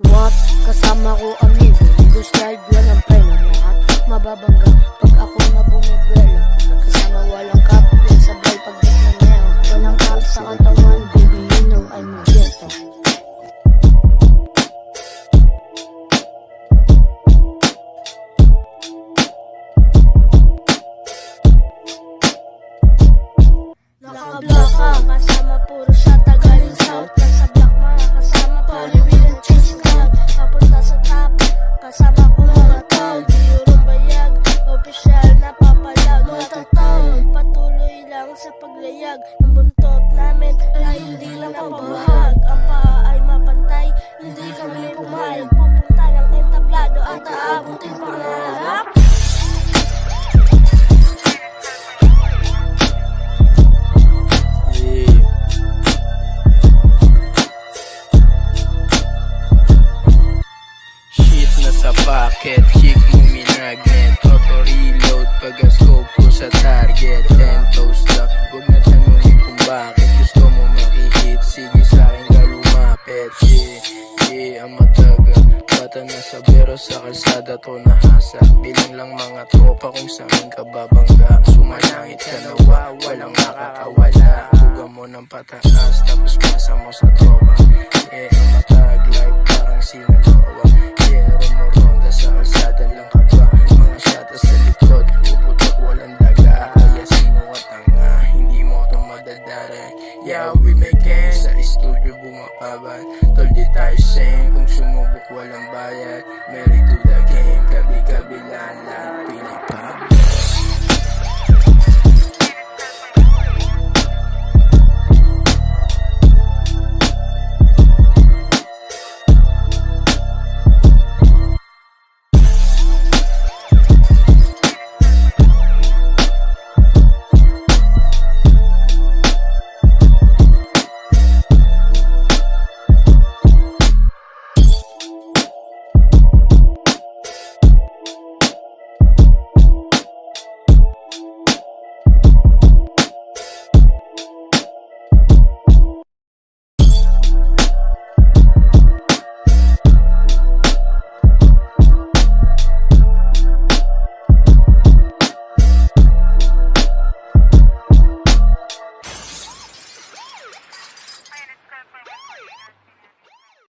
What? Kasama ko amigo, ligo slide, walang preno. Lahat mababangga pag ako na bumibrelo. Kasama walang cup, yung sablay pagdat na neo. Walang cup sa katawan, baby, you know I'm a ghetto. Naka-block ka, kasama puro siya tagaling south. Nasa block mga kasama, Poliwheel and chasing cloud. Papunta sa top, kasama ko mga tao. Di urong bayag, opisyal na papalaw. Matataw, patuloy lang sa paglayag ng buntot namin na hindi lang pabahag. Ang paa ay mapantay, hindi kami pumayag. Pupunta ng entablado at aabutin pangarap. Sa pocket, chick mo minagnet. Auto-reload pag scope ko sa target. 10 toes lang, huwag na tanungin kung bakit gusto mo makihit. Sige sa'kin ka lumapit. Yeah, ang mataga bata na sa bero sa kalsada to nahasa. Bilang lang mga tropa kung saan ka babangga. Sumalangit ka nawa, walang makakawala. Huga mo ng pataas, tapos pasa mo sa tropa. Yeah, ang matag life parang sinalowa. Yeah, rumoronda sa kalsada lang ka ba? Mga shata sa likod,